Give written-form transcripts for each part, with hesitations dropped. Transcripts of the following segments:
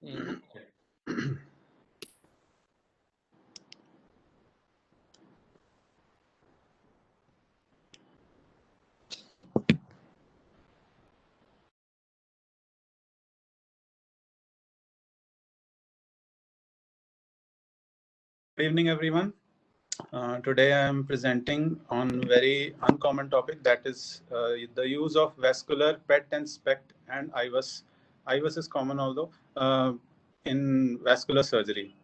Good evening, everyone. Today I am presenting on very uncommon topic, that is the use of vascular, PET and Spect and Ivus. Ivus is common although in vascular surgery.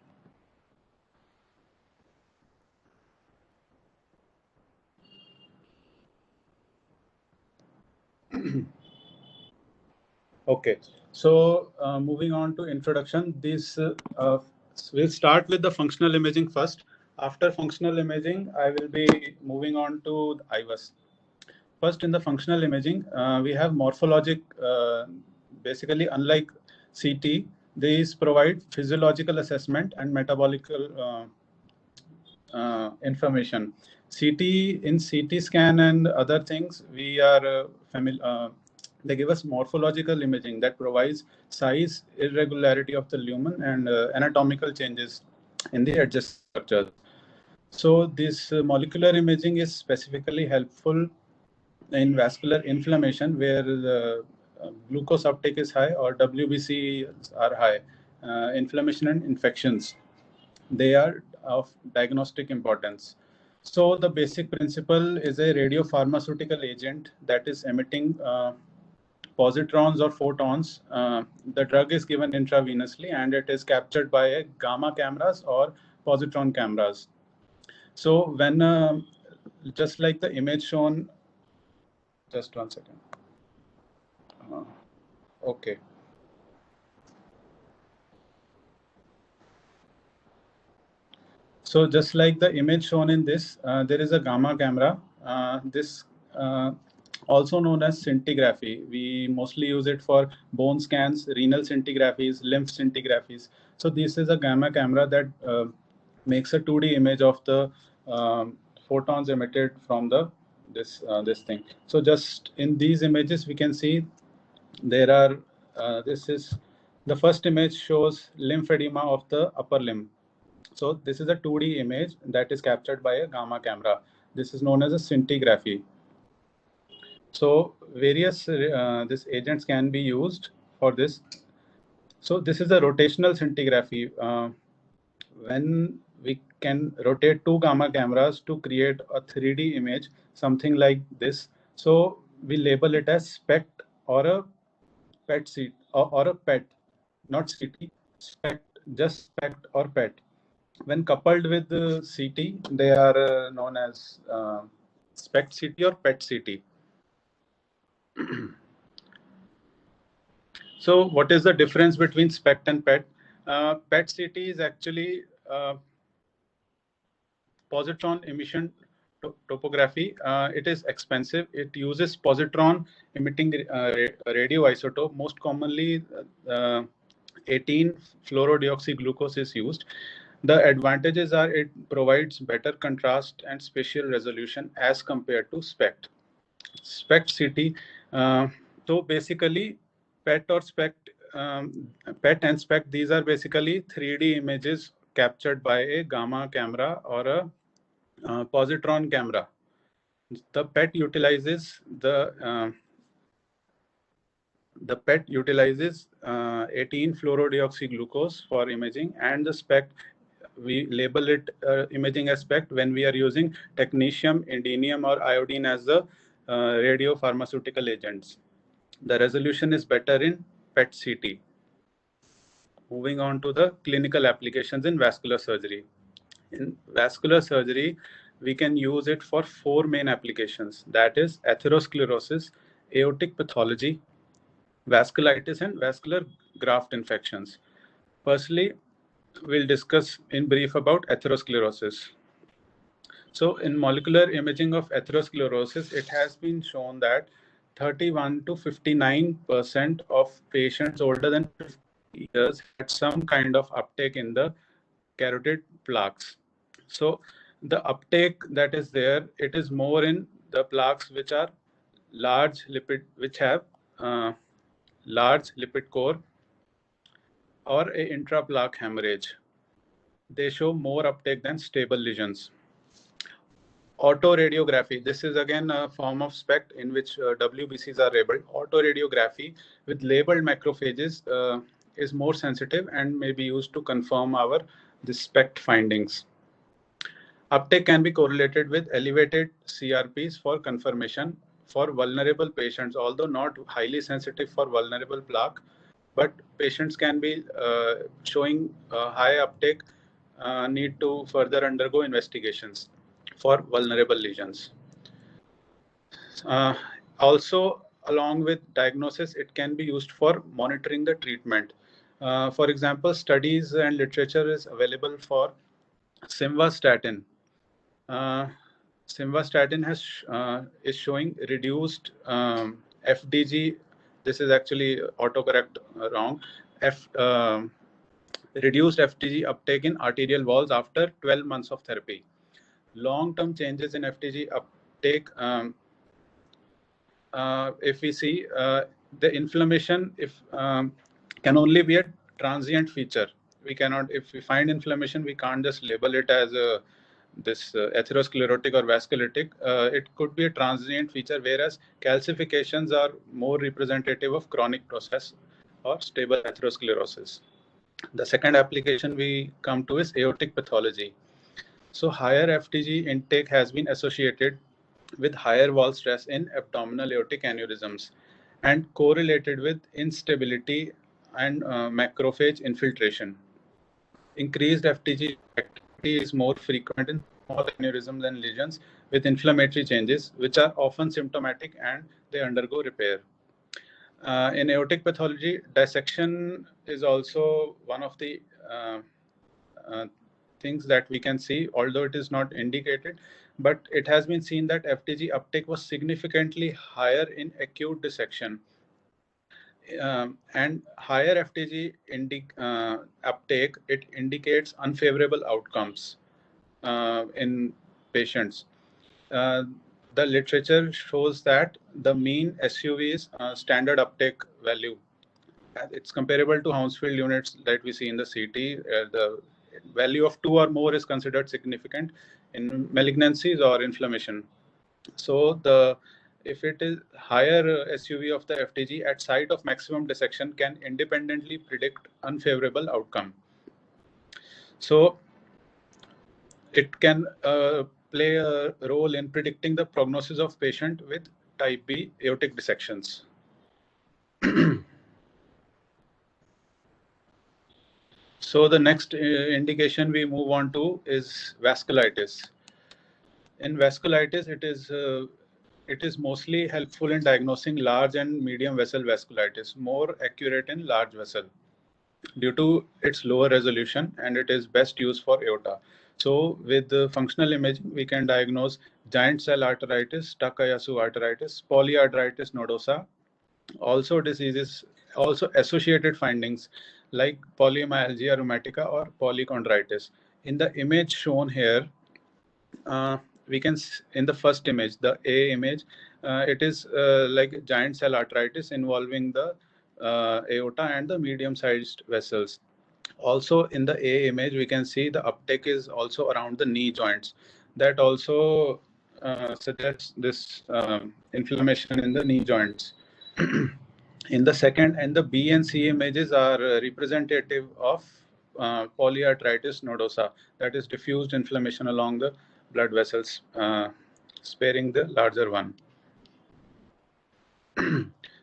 Okay, so moving on to introduction, we'll start with the functional imaging first. After functional imaging, I will be moving on to Ivus. First, in the functional imaging, we have morphologic. Basically, unlike CT, these provide physiological assessment and metabolic information. In CT scan and other things, we are familiar. They give us morphological imaging that provides size, irregularity of the lumen, and anatomical changes in the adjacent structure. So this molecular imaging is specifically helpful in vascular inflammation, where the glucose uptake is high or WBC are high. Inflammation and infections, they are of diagnostic importance. So the basic principle is a radiopharmaceutical agent that is emitting positrons or photons. The drug is given intravenously and it is captured by a gamma cameras or positron cameras. So when just like the image shown, just 1 second. Okay. So just like the image shown in this, there is a gamma camera. This also known as scintigraphy. We mostly use it for bone scans, renal scintigraphies, lymph scintigraphies. So this is a gamma camera that makes a 2D image of the photons emitted from this thing. So just in these images, we can see there are. This is the first image shows lymphedema of the upper limb. So this is a 2D image that is captured by a gamma camera. This is known as a scintigraphy. So various these agents can be used for this. So this is a rotational scintigraphy. When we can rotate two gamma cameras to create a 3D image, something like this. So we label it as SPECT or a PET CT or a PET, not CT, SPECT, just SPECT or PET. When coupled with the CT, they are known as SPECT CT or PET CT. So what is the difference between SPECT and PET? PET CT is actually positron emission topography. It is expensive. It uses positron emitting radioisotope. Most commonly, 18 fluorodeoxyglucose is used. The advantages are it provides better contrast and spatial resolution as compared to SPECT. SPECT CT. So basically, PET or SPECT, PET and SPECT, these are basically 3D images captured by a gamma camera or a positron camera. The PET utilizes the PET utilizes 18 fluorodeoxyglucose for imaging, and the SPECT, we label it imaging as SPECT when we are using technetium, indinium, or iodine as the radiopharmaceutical agents. The resolution is better in PET CT. Moving on to the clinical applications in vascular surgery. In vascular surgery, we can use it for 4 main applications. That is atherosclerosis, aortic pathology, vasculitis, and vascular graft infections. Firstly, we'll discuss in brief about atherosclerosis. So in molecular imaging of atherosclerosis, it has been shown that 31 to 59% of patients older than 50 years had some kind of uptake in the carotid plaques. So the uptake that is there, it is more in the plaques which are large lipid, which have large lipid core, or a intraplaque hemorrhage. They show more uptake than stable lesions. Autoradiography. This is again a form of SPECT in which WBCs are labeled. Autoradiography with labeled macrophages is more sensitive and may be used to confirm our SPECT findings. Uptake can be correlated with elevated CRPs for confirmation for vulnerable patients, although not highly sensitive for vulnerable plaque, but patients can be showing high uptake, need to further undergo investigations for vulnerable lesions. Also, along with diagnosis, it can be used for monitoring the treatment. For example, studies and literature is available for simvastatin. Simvastatin is showing reduced FDG. This is actually autocorrect wrong. Reduced FDG uptake in arterial walls after 12 months of therapy. Long-term changes in FDG uptake, if we see the inflammation, can only be a transient feature. We cannot, if we find inflammation, we can't just label it as this atherosclerotic or vasculitic. It could be a transient feature, whereas calcifications are more representative of chronic process or stable atherosclerosis. The second application we come to is aortic pathology. So higher FTG intake has been associated with higher wall stress in abdominal aortic aneurysms and correlated with instability and macrophage infiltration. Increased FTG activity is more frequent in small aneurysms and lesions with inflammatory changes, which are often symptomatic and they undergo repair. In aortic pathology, dissection is also one of the things that we can see, although it is not indicated, but it has been seen that FTG uptake was significantly higher in acute dissection. And higher FTG uptake, it indicates unfavorable outcomes in patients. The literature shows that the mean SUV is standard uptake value. It's comparable to Hounsfield units that we see in the CT. The value of 2 or more is considered significant in malignancies or inflammation. So if it is higher SUV of the FTG at site of maximum dissection can independently predict unfavorable outcome. So it can play a role in predicting the prognosis of patient with type B aortic dissections. So the next indication we move on to is vasculitis. In vasculitis, it is mostly helpful in diagnosing large and medium vessel vasculitis, more accurate in large vessel due to its lower resolution, and it is best used for aorta. So with the functional imaging, we can diagnose giant cell arteritis, Takayasu arteritis, polyarteritis nodosa, also diseases, also associated findings like polymyalgia rheumatica or polychondritis. In the image shown here, we can, in the first image, the A image, it is like giant cell arteritis involving the aorta and the medium-sized vessels. Also in the A image, we can see the uptake is also around the knee joints. That also suggests this inflammation in the knee joints. In the second, and the B and C images are representative of polyarteritis nodosa, that is diffused inflammation along the blood vessels, sparing the larger one.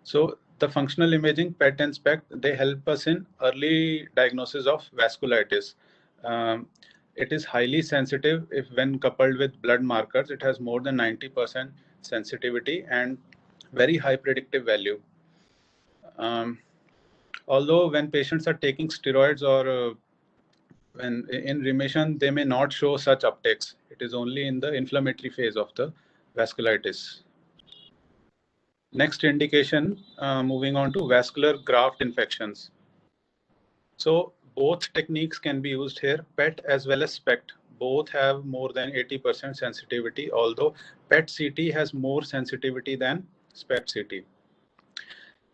So the functional imaging, PET and SPECT, they help us in early diagnosis of vasculitis. It is highly sensitive if when coupled with blood markers. It has more than 90% sensitivity and very high predictive value. Although when patients are taking steroids or when in remission, they may not show such uptakes. It is only in the inflammatory phase of the vasculitis. Next indication, moving on to vascular graft infections. So both techniques can be used here, PET as well as SPECT. Both have more than 80% sensitivity, although PET CT has more sensitivity than SPECT CT.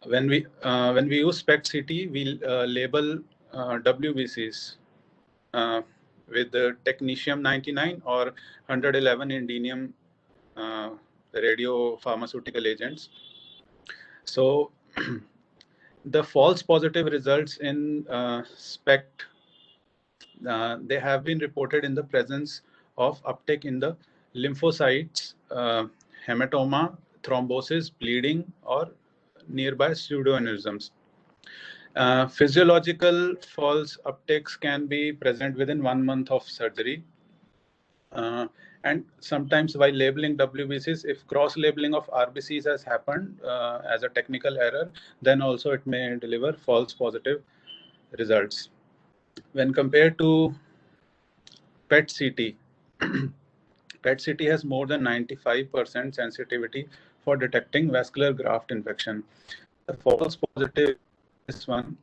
When we use SPECT CT, we label WBCs with the technetium 99 or 111 indium radiopharmaceutical agents. So the false positive results in Spect, they have been reported in the presence of uptake in the lymphocytes, hematoma, thrombosis, bleeding, or nearby pseudoaneurysms. Physiological false uptakes can be present within 1 month of surgery. And sometimes while labeling WBCs, if cross-labeling of RBCs has happened as a technical error, then also it may deliver false positive results. When compared to PET-CT, PET-CT has more than 95% sensitivity for detecting vascular graft infection. The false positive, this one,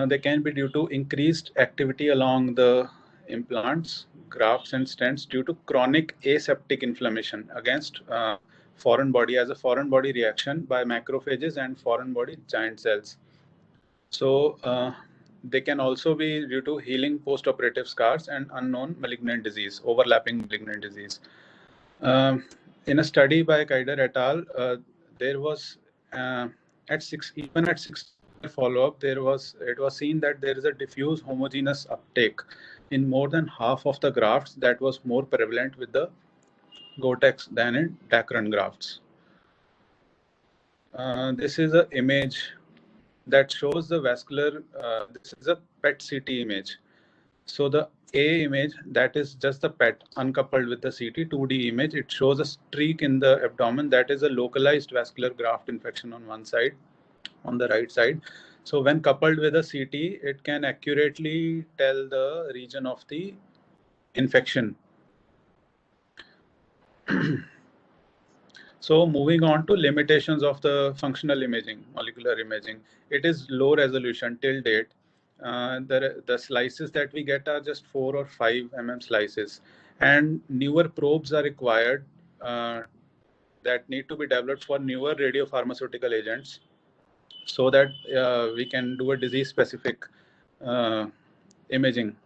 they can be due to increased activity along the implants, grafts, and stents due to chronic aseptic inflammation against foreign body as a foreign body reaction by macrophages and foreign body giant cells. So they can also be due to healing post-operative scars and unknown malignant disease, overlapping malignant disease. In a study by Kaider et al., there was even at 6 follow-up, it was seen that there is a diffuse homogeneous uptake in more than half of the grafts that was more prevalent with the Gotex than in Dacron grafts. This is an image that shows the vascular. This is a PET-CT image. So the A image, that is just the PET uncoupled with the CT. 2D image, it shows a streak in the abdomen that is a localized vascular graft infection on one side, on the right side. So when coupled with a CT, it can accurately tell the region of the infection. So moving on to limitations of the functional imaging, molecular imaging. It is low resolution till date. The slices that we get are just 4 or 5 mm slices, and newer probes are required that need to be developed for newer radiopharmaceutical agents, so that we can do a disease-specific imaging.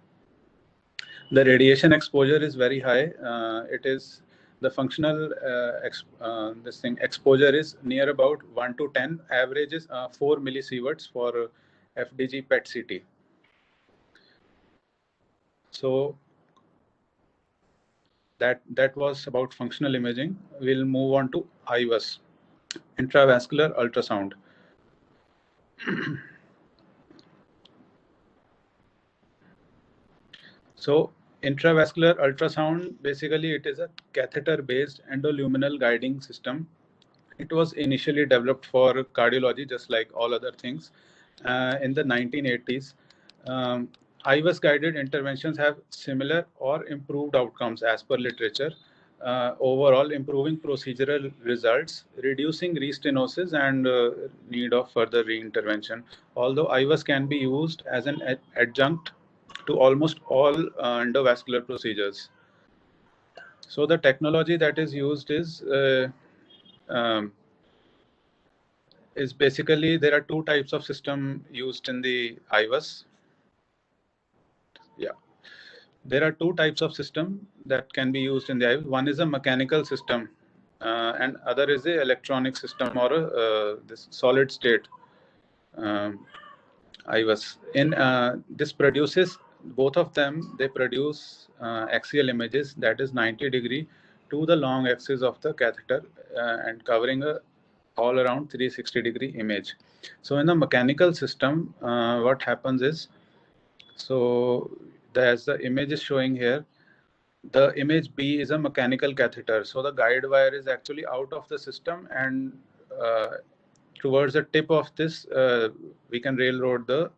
The radiation exposure is very high. It is the functional exposure is near about 1 to 10. Average is 4 millisieverts for FDG PET-CT. So that was about functional imaging. We'll move on to Ivus, intravascular ultrasound. So intravascular ultrasound, basically it is a catheter-based endoluminal guiding system. It was initially developed for cardiology, just like all other things. In the 1980s, Ivus guided interventions have similar or improved outcomes as per literature. Overall, improving procedural results, reducing restenosis and need of further reintervention. Although Ivus can be used as an adjunct to almost all endovascular procedures. So the technology that is used is basically, there are 2 types of system used in the Ivus. Yeah, there are 2 types of system that can be used in the Ivus. One is a mechanical system, and other is the electronic system or this solid state Ivus. In this produces, both of them, they produce axial images that is 90-degree to the long axis of the catheter and covering a all around 360-degree image. So in the mechanical system, what happens is, so as the image is showing here, the image B is a mechanical catheter. So the guide wire is actually out of the system, and towards the tip of this, we can railroad the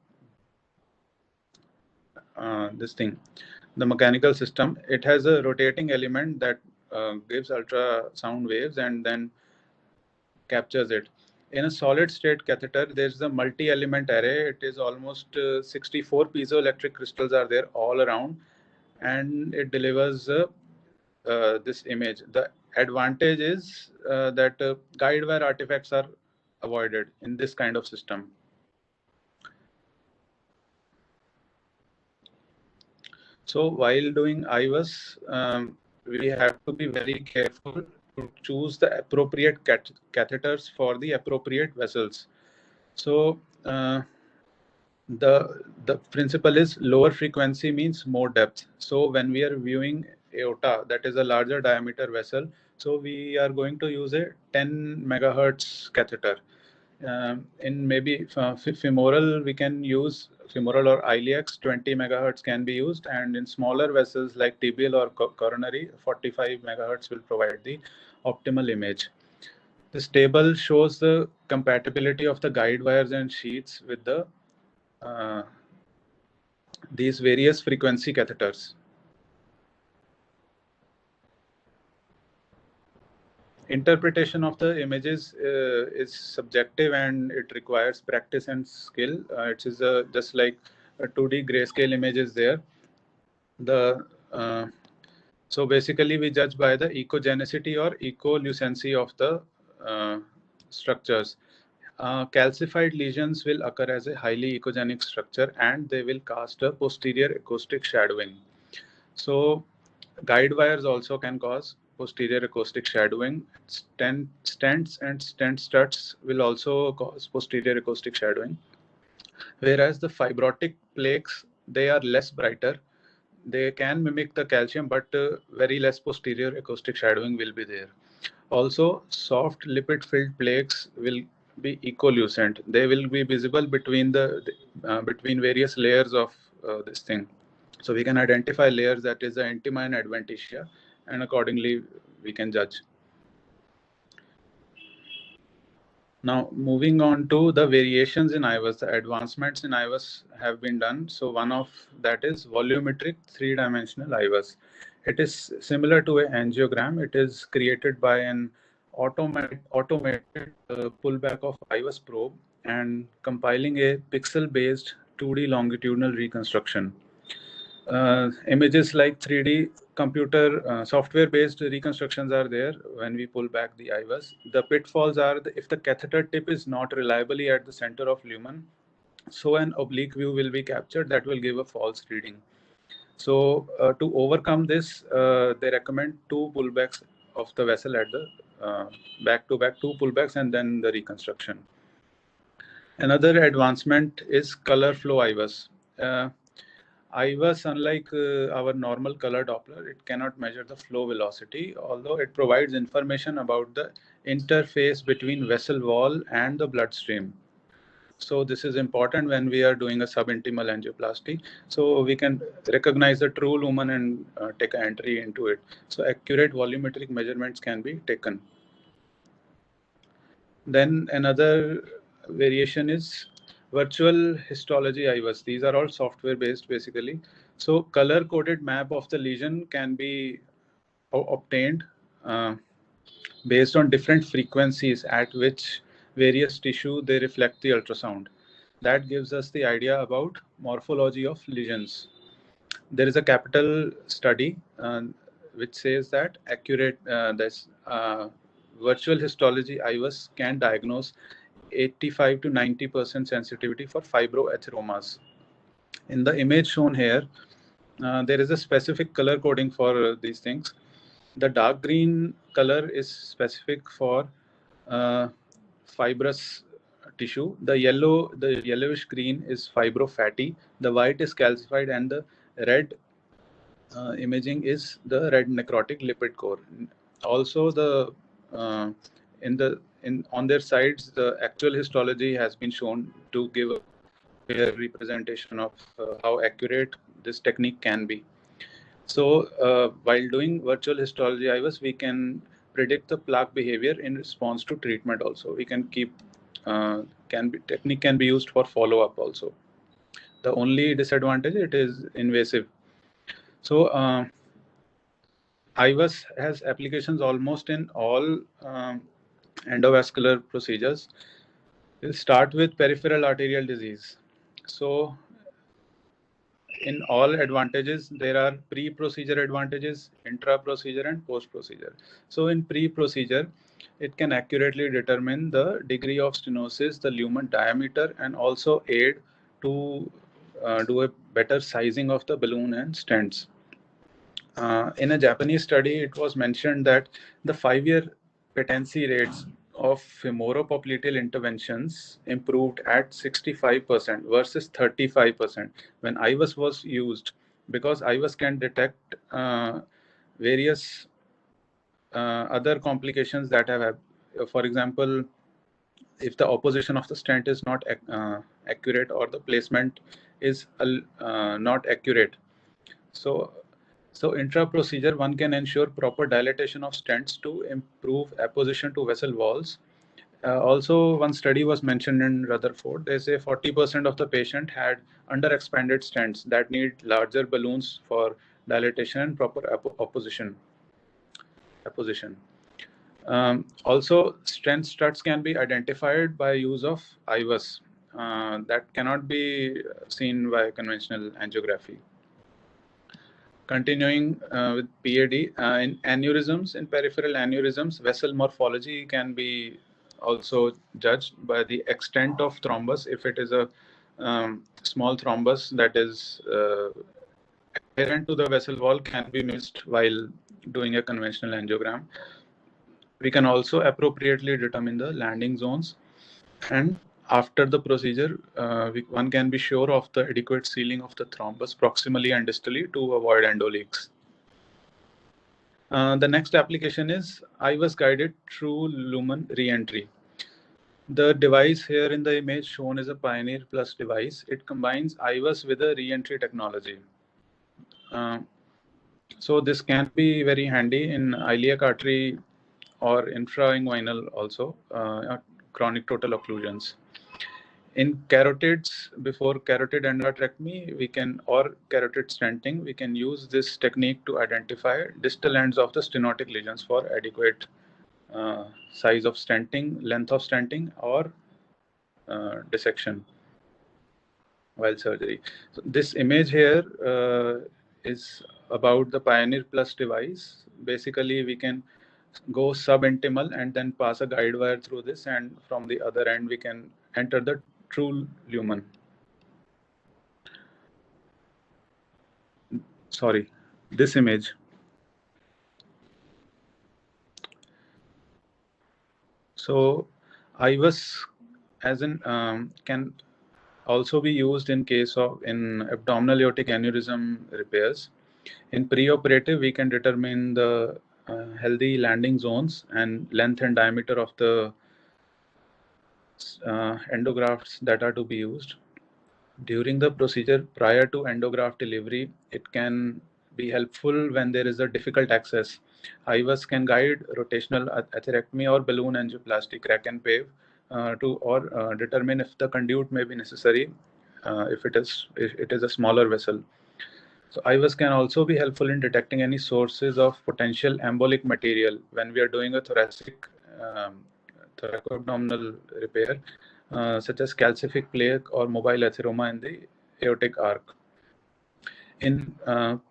the mechanical system. It has a rotating element that gives ultrasound waves and then captures it. In a solid state catheter, there's a multi-element array. It is almost 64 piezoelectric crystals are there all around, and it delivers this image. The advantage is that guide wire artifacts are avoided in this kind of system. So while doing Ivus, we have to be very careful to choose the appropriate catheters for the appropriate vessels. So the principle is lower frequency means more depth. So when we are viewing aorta, that is a larger diameter vessel, so we are going to use a 10 megahertz catheter. In maybe femoral, we can use femoral or iliacs, 20 megahertz can be used, and in smaller vessels like tibial or coronary, 45 megahertz will provide the optimal image. This table shows the compatibility of the guide wires and sheaths with the these various frequency catheters. Interpretation of the images is subjective and it requires practice and skill. It is just like a 2D grayscale image is there. So basically we judge by the echogenicity or echolucency of the structures. Calcified lesions will occur as a highly echogenic structure and they will cast a posterior acoustic shadowing. So guide wires also can cause posterior acoustic shadowing. Stents and stent studs will also cause posterior acoustic shadowing. Whereas the fibrotic plaques, they are less brighter. They can mimic the calcium, but very less posterior acoustic shadowing will be there. Also, soft lipid-filled plaques will be echolucent. They will be visible between between various layers of this thing. So we can identify layers that is the intima and adventitia, and accordingly we can judge. Now moving on to the variations in Ivus, the advancements in Ivus have been done. So one of that is volumetric three-dimensional Ivus. It is similar to an angiogram. It is created by an automated pullback of Ivus probe and compiling a pixel-based 2D longitudinal reconstruction. Images like 3D computer software-based reconstructions are there when we pull back the Ivus. The pitfalls are if the catheter tip is not reliably at the center of lumen, so an oblique view will be captured that will give a false reading. So to overcome this, they recommend two pullbacks of the vessel at the back-to-back two pullbacks and then the reconstruction. Another advancement is color flow Ivus. Ivus, unlike our normal color Doppler, it cannot measure the flow velocity, although it provides information about the interface between vessel wall and the bloodstream. So this is important when we are doing a subintimal angioplasty. So we can recognize the true lumen and take an entry into it. So accurate volumetric measurements can be taken. Then another variation is virtual histology Ivus. These are all software based basically. So color coded map of the lesion can be obtained based on different frequencies at which various tissue they reflect the ultrasound. That gives us the idea about morphology of lesions. There is a capital study which says that accurate this virtual histology Ivus can diagnose 85 to 90% sensitivity for fibroatheromas. In the image shown here, there is a specific color coding for these things. The dark green color is specific for fibrous tissue. The yellowish green is fibrofatty. The white is calcified, and the red imaging is the red necrotic lipid core. Also, on their sides, the actual histology has been shown to give a fair representation of how accurate this technique can be. So while doing virtual histology Ivus, we can predict the plaque behavior in response to treatment also. We can keep, technique can be used for follow-up also. The only disadvantage, it is invasive. So Ivus has applications almost in all endovascular procedures. We'll start with peripheral arterial disease. So in all advantages, there are pre-procedure advantages, intra-procedure and post-procedure. So in pre-procedure, it can accurately determine the degree of stenosis, the lumen diameter, and also aid to do a better sizing of the balloon and stents. In a Japanese study, it was mentioned that the 5-year patency rates of femoropopliteal interventions improved at 65% versus 35% when Ivus was used, because Ivus can detect various other complications that have, for example, if the opposition of the stent is not accurate or the placement is not accurate. So intra-procedure, one can ensure proper dilatation of stents to improve apposition to vessel walls. Also, one study was mentioned in Rutherford. They say 40% of the patient had underexpanded stents that need larger balloons for dilatation and proper apposition. Also, stent struts can be identified by use of Ivus that cannot be seen by conventional angiography. Continuing with PAD, in aneurysms, in peripheral aneurysms, vessel morphology can be also judged by the extent of thrombus. If it is a small thrombus that is adherent to the vessel wall, can be missed while doing a conventional angiogram. We can also appropriately determine the landing zones, and after the procedure, one can be sure of the adequate sealing of the thrombus proximally and distally to avoid endoleaks. The next application is Ivus guided true lumen re-entry. The device here in the image shown is a Pioneer Plus device. It combines Ivus with a re-entry technology. So this can be very handy in iliac artery or infrainguinal also, chronic total occlusions. In carotids, before carotid endarterectomy, we can, or carotid stenting, we can use this technique to identify distal ends of the stenotic lesions for adequate size of stenting, length of stenting, or dissection while surgery. So this image here is about the Pioneer Plus device. Basically, we can go subintimal and then pass a guide wire through this, and from the other end, we can enter the true lumen. Sorry, this image. So Ivus as in can also be used in case of in abdominal aortic aneurysm repairs. In preoperative, we can determine the healthy landing zones and length and diameter of the endografts that are to be used. During the procedure prior to endograft delivery, it can be helpful when there is a difficult access. Ivus can guide rotational atherectomy or balloon angioplasty, crack and pave, to determine if the conduit may be necessary if it is a smaller vessel. So Ivus can also be helpful in detecting any sources of potential embolic material when we are doing a thoracoabdominal repair, such as calcific plaque or mobile atheroma in the aortic arc. In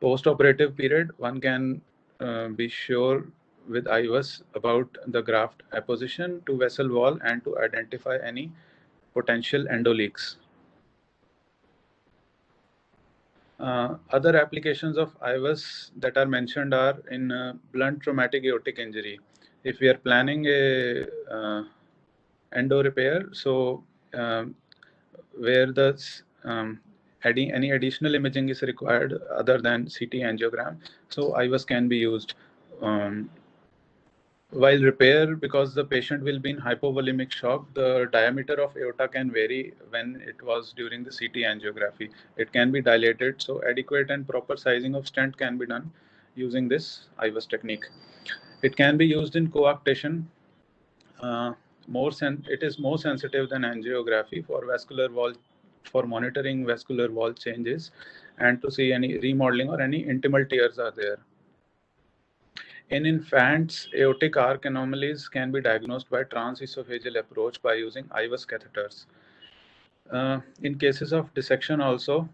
post-operative period, one can be sure with Ivus about the graft apposition to vessel wall and to identify any potential endoleaks. Other applications of Ivus that are mentioned are in blunt traumatic aortic injury. If we are planning a endo repair, so where the any additional imaging is required other than CT angiogram, so Ivus can be used. While repair, because the patient will be in hypovolemic shock, the diameter of aorta can vary when it was during the CT angiography. It can be dilated, so adequate and proper sizing of stent can be done using this Ivus technique. It can be used in coarctation. It is more sensitive than angiography for vascular wall, for monitoring vascular wall changes and to see any remodeling or any intimal tears are there. In infants, aortic arc anomalies can be diagnosed by transesophageal approach by using Ivus catheters. In cases of dissection also,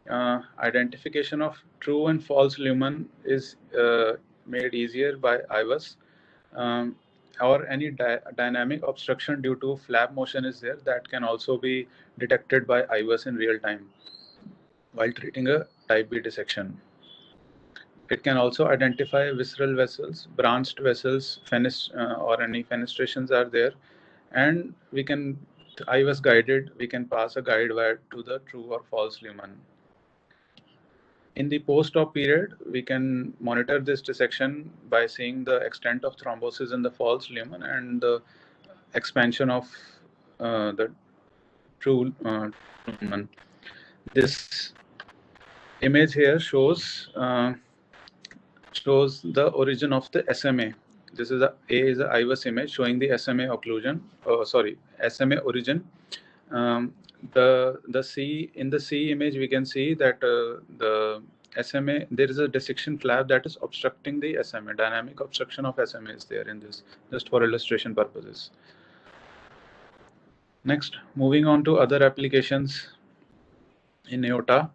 identification of true and false lumen is made easier by Ivus, or any dynamic obstruction due to flap motion is there that can also be detected by Ivus in real time. while treating a type B dissection. It can also identify visceral vessels, branched vessels, or any fenestrations are there, and we can, Ivus guided, we can pass a guide wire to the true or false lumen. In the post-op period, we can monitor this dissection by seeing the extent of thrombosis in the false lumen and the expansion of the true lumen. This image here shows the origin of the SMA. This is a Ivus image showing the SMA occlusion. SMA origin. The C in the C image we can see that the SMA, there is a dissection flap that is obstructing the SMA. Dynamic obstruction of SMA is there in this, just for illustration purposes. Next, moving on to other applications in aorta.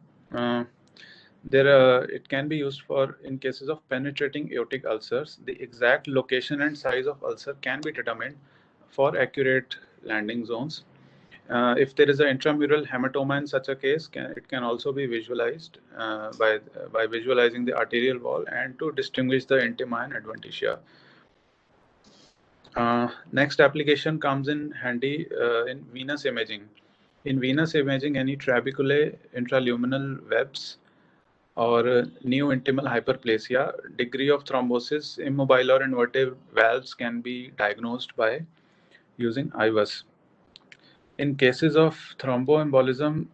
It can be used for in cases of penetrating aortic ulcers. The exact location and size of ulcer can be determined for accurate landing zones. If there is an intramural hematoma in such a case, it can also be visualized by visualizing the arterial wall and to distinguish the intima and adventitia. Next application comes in handy in venous imaging. In venous imaging, any trabeculae, intraluminal webs, or neointimal hyperplasia, degree of thrombosis, immobile or inverted valves can be diagnosed by using Ivus. In cases of thromboembolism,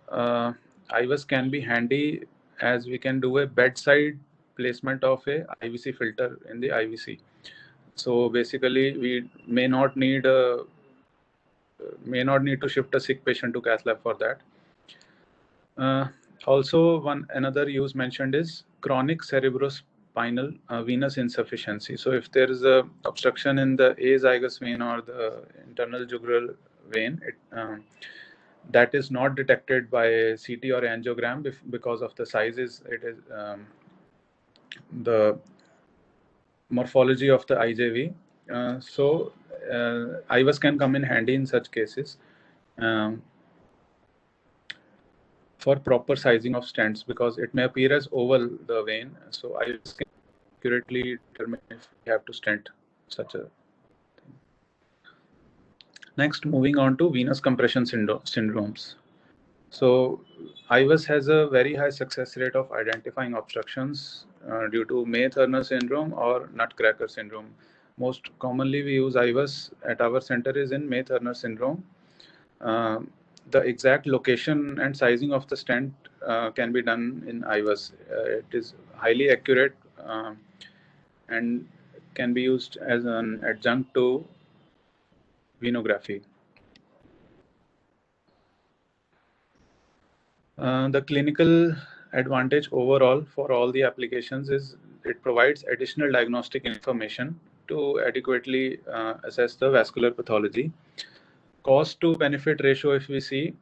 Ivus can be handy as we can do a bedside placement of a IVC filter in the IVC. So basically, we may not need to shift a sick patient to cath lab for that. Also, another use mentioned is chronic cerebrospinal venous insufficiency. So if there is a obstruction in the azygous vein or the internal jugular vein, that is not detected by CT or angiogram because of the sizes. It is the morphology of the IJV. So Ivus can come in handy in such cases. For proper sizing of stents, because it may appear as oval, the vein, so I can accurately determine if we have to stent such a thing. Next, moving on to venous compression syndromes. So Ivus has a very high success rate of identifying obstructions due to May-Thurner syndrome or Nutcracker syndrome. Most commonly we use Ivus at our center is in May-Thurner syndrome. The exact location and sizing of the stent can be done in Ivus. It is highly accurate and can be used as an adjunct to venography. The clinical advantage overall for all the applications is it provides additional diagnostic information to adequately assess the vascular pathology. Cost to benefit ratio, if we see,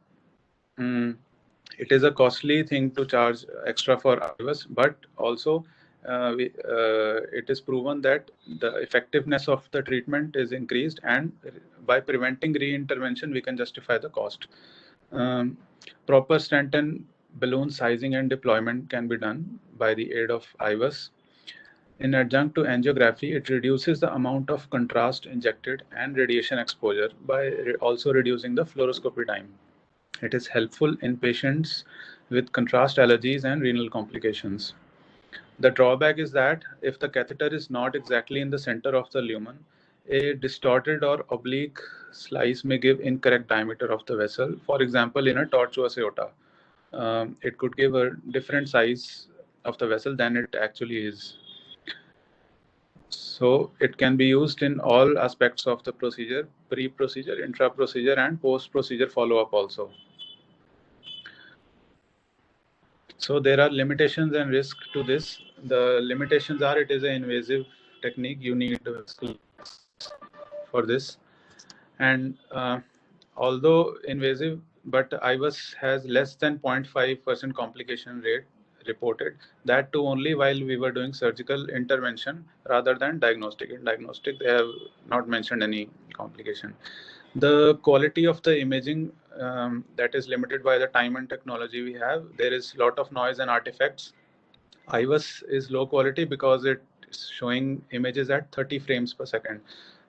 it is a costly thing to charge extra for Ivus, but also it is proven that the effectiveness of the treatment is increased, and by preventing reintervention, we can justify the cost. Proper stent and balloon sizing and deployment can be done by the aid of Ivus. In adjunct to angiography, it reduces the amount of contrast injected and radiation exposure by also reducing the fluoroscopy time. It is helpful in patients with contrast allergies and renal complications. The drawback is that if the catheter is not exactly in the center of the lumen, a distorted or oblique slice may give incorrect diameter of the vessel. For example, in a tortuous aorta, it could give a different size of the vessel than it actually is. So it can be used in all aspects of the procedure, pre-procedure, intra-procedure, and post-procedure follow-up also. So there are limitations and risks to this. The limitations are it is an invasive technique. You need for this. And although invasive, but Ivus has less than 0.5% complication rate reported. That too only while we were doing surgical intervention rather than diagnostic. In diagnostic, they have not mentioned any complication. The quality of the imaging that is limited by the time and technology we have. There is a lot of noise and artifacts. Ivus is low quality because it's showing images at 30 frames per second.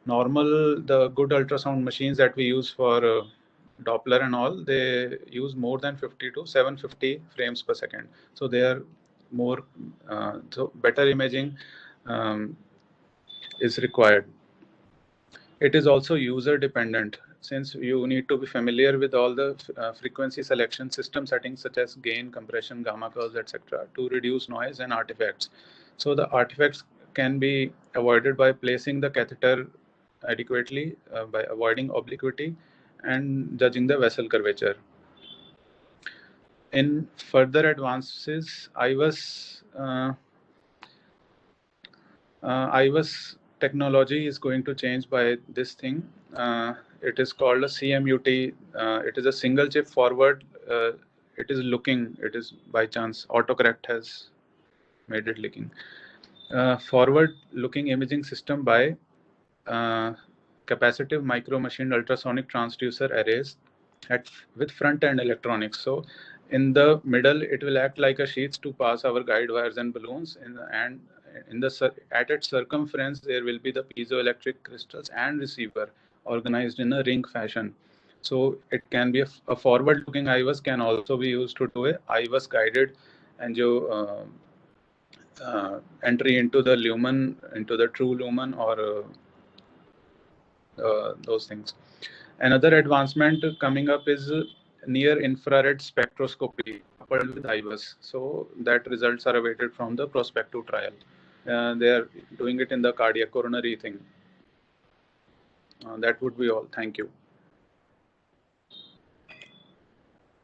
The good ultrasound machines that we use for Doppler and all, they use more than 50 to 750 frames per second. So they are more, so better imaging is required. It is also user dependent, since you need to be familiar with all the frequency selection system settings such as gain, compression, gamma curves, etc. to reduce noise and artifacts. So the artifacts can be avoided by placing the catheter adequately, by avoiding obliquity and judging the vessel curvature. In further advances, Ivus technology is going to change by this thing. It is called a CMUT. It is a single chip forward. It is by chance, autocorrect has made it leaking. Forward looking imaging system by capacitive micro machined ultrasonic transducer arrays with front end electronics. So in the middle, it will act like a sheath to pass our guide wires and balloons, and at its circumference, there will be the piezoelectric crystals and receiver organized in a ring fashion. So it can be a forward-looking Ivus can also be used to do a Ivus guided angio entry into the lumen, into the true lumen, or those things. Another advancement coming up is near infrared spectroscopy coupled with Ivus. So that results are awaited from the prospective trial. They are doing it in the cardiac coronary thing. That would be all. Thank you.